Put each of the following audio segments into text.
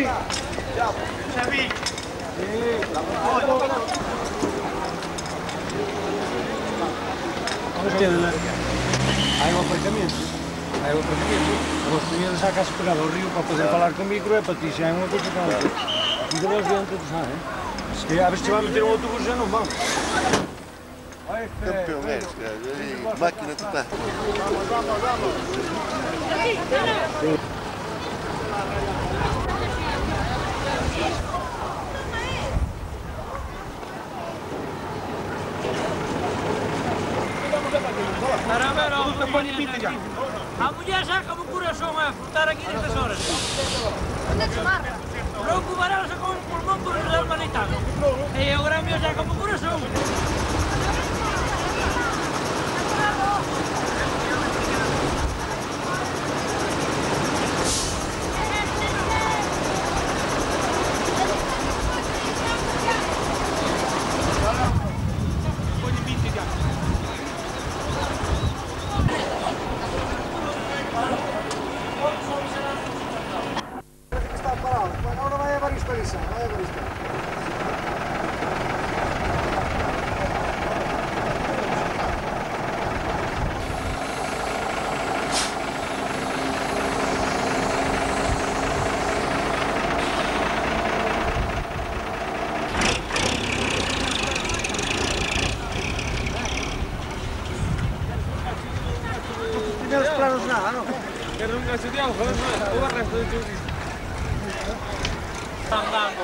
Hai un aparcamento. Vos teníades a casa pegada ao río para poder falar con micro e para ti xa é unha coisa que non. E de vos diante de xa, Se a ver se vai meter un autobús xa non van. Campeão é, máquina total. A mulher saca o coração a furtar aqui nestas horas. Onde é que se marca? Louco varela saca um pulmão por um planetado. E o grêmio saca o coração. Não temos planos nada, não? Quero un gachuteado, joder, o resto de churris. Andando.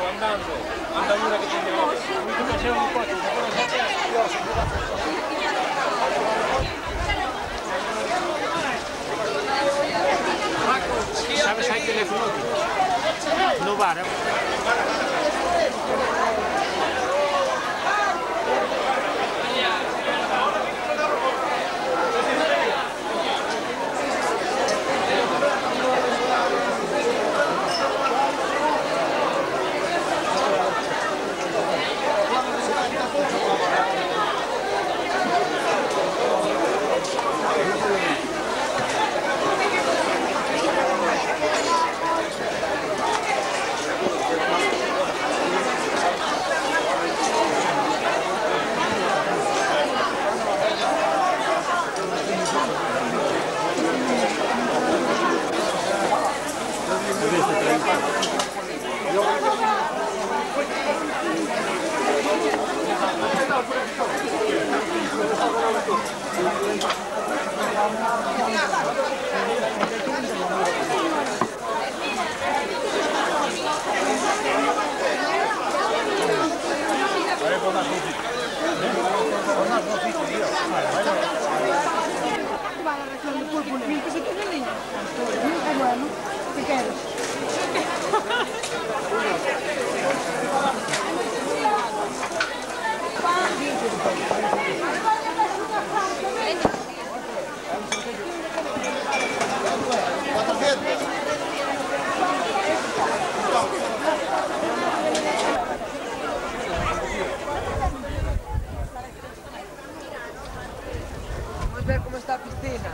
Andadura que tiene hoy. Muy que lleva un coche, se pone a hacer. ¿Sabes hay teléfono? No va, Vamos ver cómo está a piscina.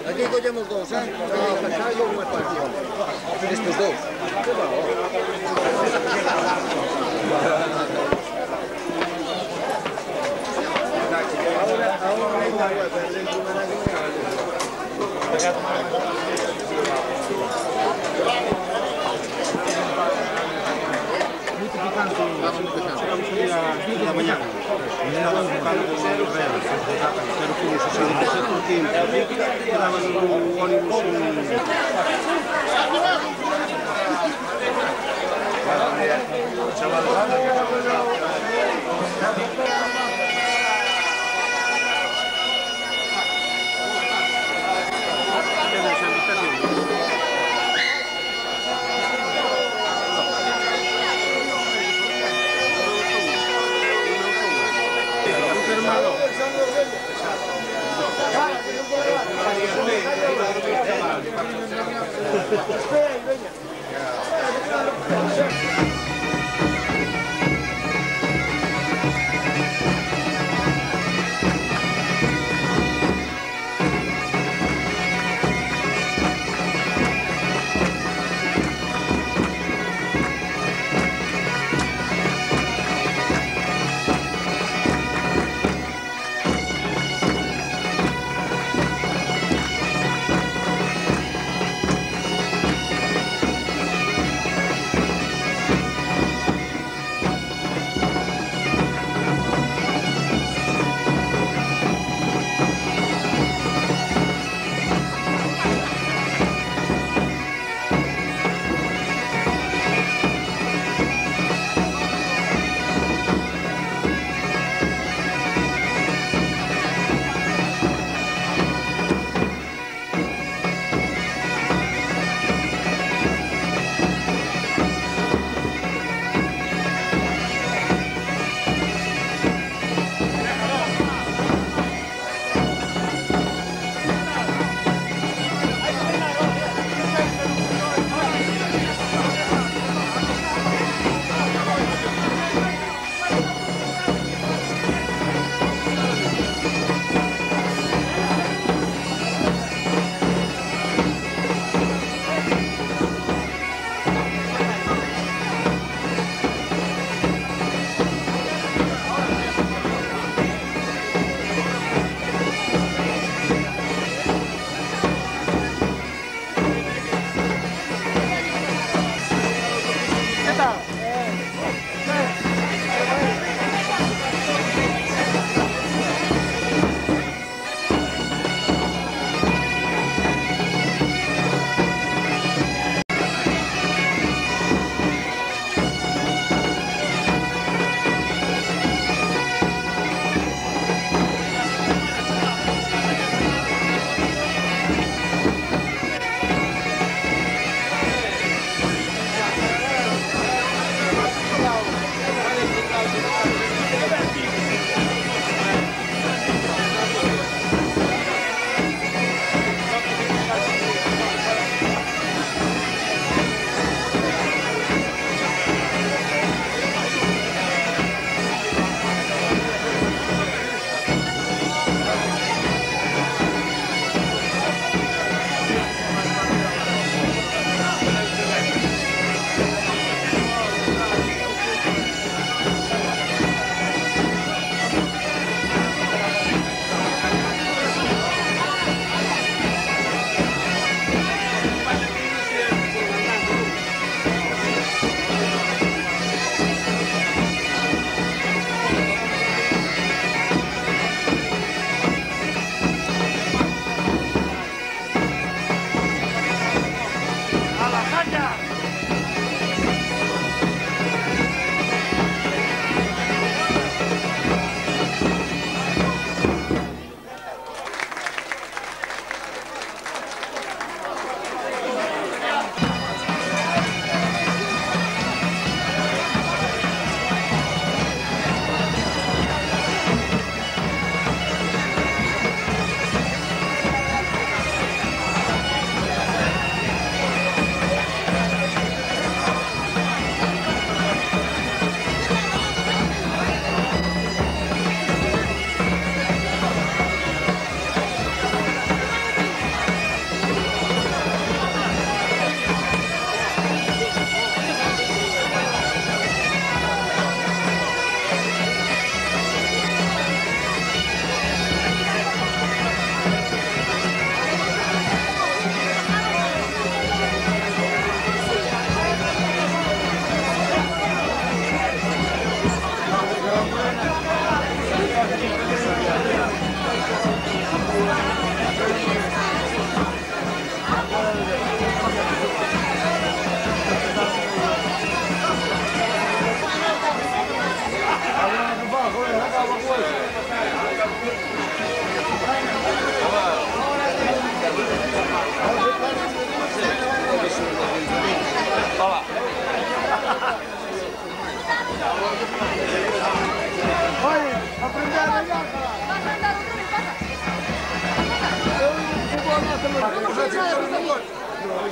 Aquí collemos dous, para cá e un espacio. Estes dous. Muito picante. Chegamos ali às 10 da manhã. Estávamos buscando com 0 quilos, 67 centímetros. Quedava no ônibus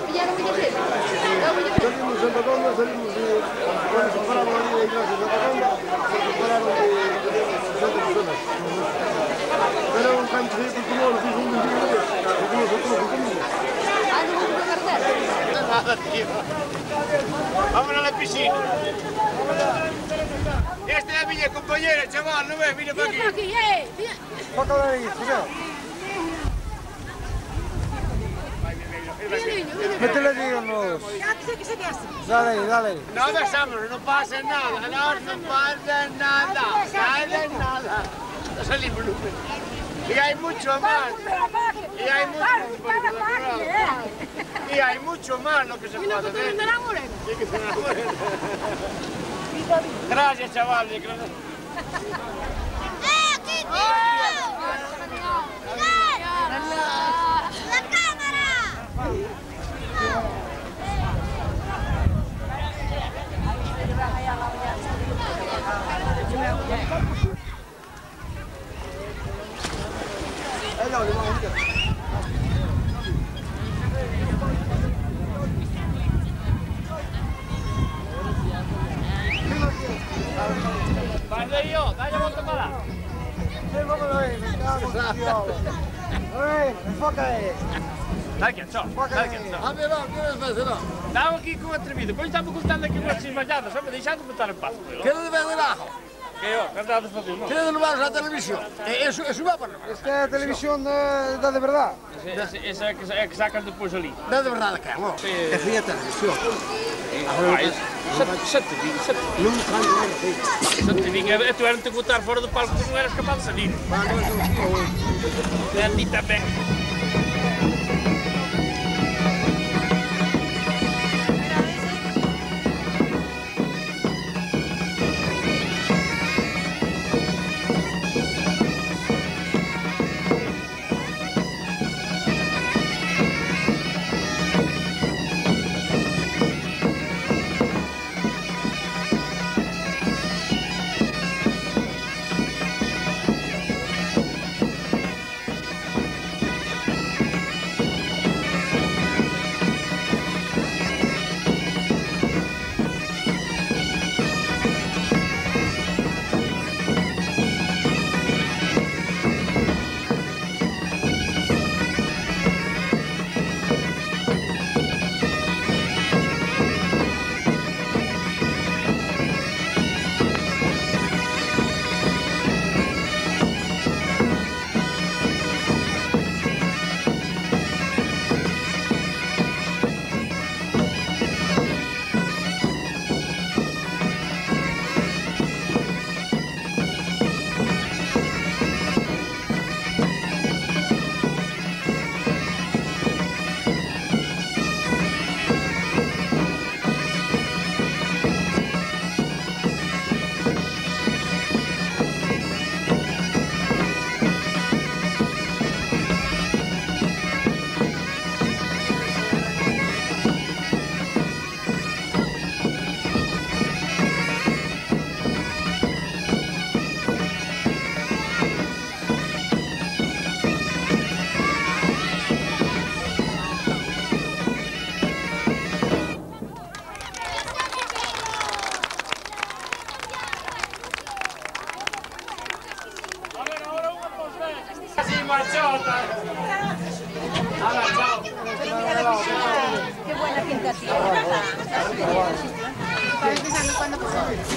Pillaron mucha gente. Salimos de Santa Ronda, salimos de... Bueno, se pararon ahí de Ignacio de Santa Ronda, se pararon de 60 personas. Era un canto de como lo fiz un individuo, porque nosotros lo fuimos. Ah, no vamos a perder. Nada, tío. Vámonos a la piscina. Esta es mi compañera, chaval, ¿no ves? Mira para aquí. Mira por aquí, Pácala ahí, cuidado. Métele allí en los... Dale ahí, dale ahí. No besamos, no pasa nada, no pasa nada, nada. No salimos nunca. Y hay mucho más. Y hay mucho más. Y hay mucho más lo que se puede hacer. Gracias, chavales. ¡La cámara! Vale yo, dale vuelta para allá. Vámonos ahí, me cago en tu diablo. Enfoca ahí. Dale que chao, dale que chao. Ande lá, ¿quieres hacerlo? Dá aqui com atrevido, depois estamos contando aqui umas cismalhadas, só para deixar de botar em paz. ¿Quieres ver debajo? Que eu, cantado de fazer, não? ¿Quieres levarnos a la televisión? Eso va para nosotros. Esta es televisión de verdad. Esse é que sacam depois ali. Da de verdad acá, ¿no? Es fría televisión. Xa te digo, xa te digo. Nunca no Xa te digo, tu eras-te botar fora do palco, tu não eras capaz de sair. A ti também.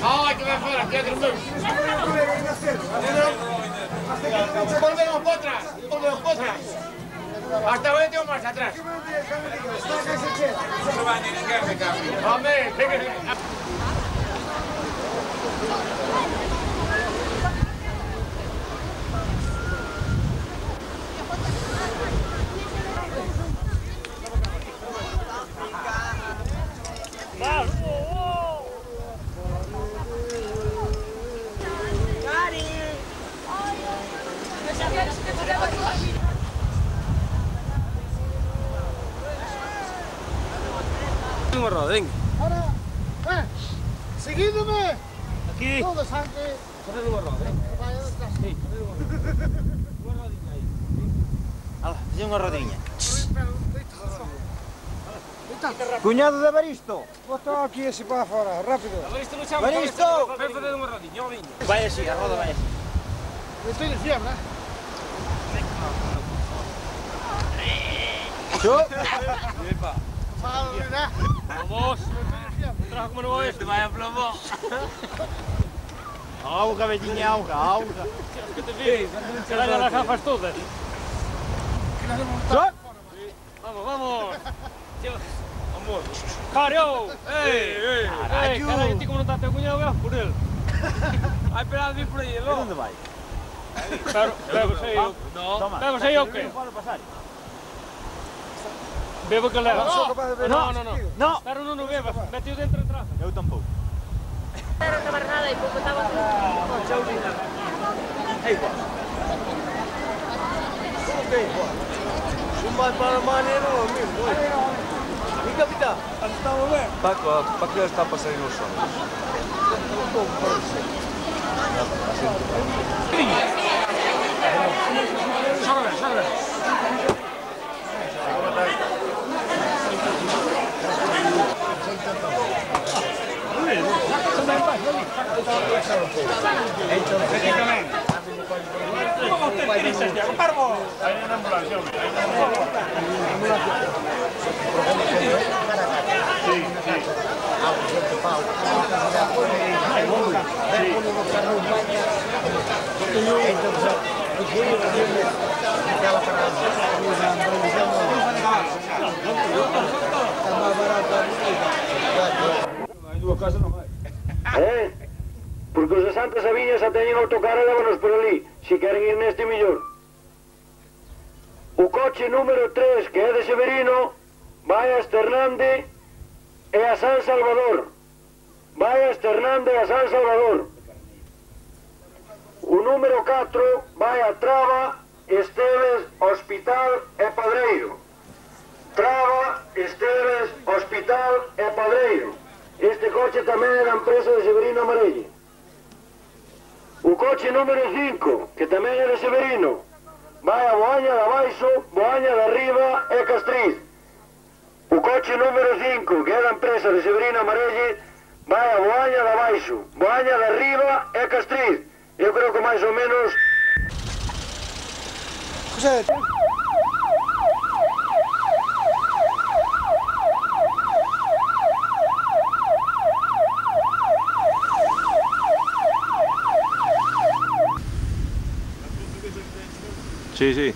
Ay, que me fuera, que otro meu. Volvemos para atrás, volvemos para atrás. Hasta 20 o más atrás. No va ni ninguém me cambia. Hombre, Uma roda, venga. Ahora, seguidme. Aquí. Todos antes. Fazer uma roda, venga. Vai atrás. Sim, fazer uma roda. Uma rodinha aí. Olha lá, fazer uma rodinha. Cunhado de Baristo. Bota aqui esse para fora, rápido. Baristo no chama. Baristo! Vem fazer uma rodinha, ó vinho. Vai assim, a roda vai assim. Eu estou de fiebre, né? Show! Epa. Fala, né? Vamos. Traga como no este, vai a plomo. Auga, velhinha, auga. Que te vi? Será las gafas todas. Show! Vamos, vamos. Amor. Cario! Ei! Caralho, ti como não está teu cunhado, veas por ele. Vai esperar vir por aí, Para logo. onde vai? Bebo sei eu. Toma. Bebo sei eu que. Não pode passar. Bebo que leva. Não sou capaz de ver Não, nada. não, não. Não! Pero não bebas, mete-o dentro de trafa. Eu tampouco. Era una barnada y poco estaba Um vai para a maneira ou mesmo? E capitão? Estamos bem? Para que ele está a sair no chão? Porque os de Santa Sabiña xa teñen autocar e lévanos por ali, se queren ir neste millor. O coche número 3, que é de Severino, vai a Esternande e a San Salvador. Vai a Esternande e a San Salvador. O número 4 vai a Traba, Esteves, Hospital e Padreiro. Traba, Esteves, Hospital e Padreiro. Este coche tamén é da empresa de Severino Amarelle. O coche número 5, que tamén é de Severino, vai a Boaña de Abaixo, Boaña de Arriba e Castriz. O coche número 5, que é da empresa de Severino Amarelle, vai a Boaña de Abaixo, Boaña de Arriba e Castriz. Eu creo que máis ou menos... José, Sí, sí.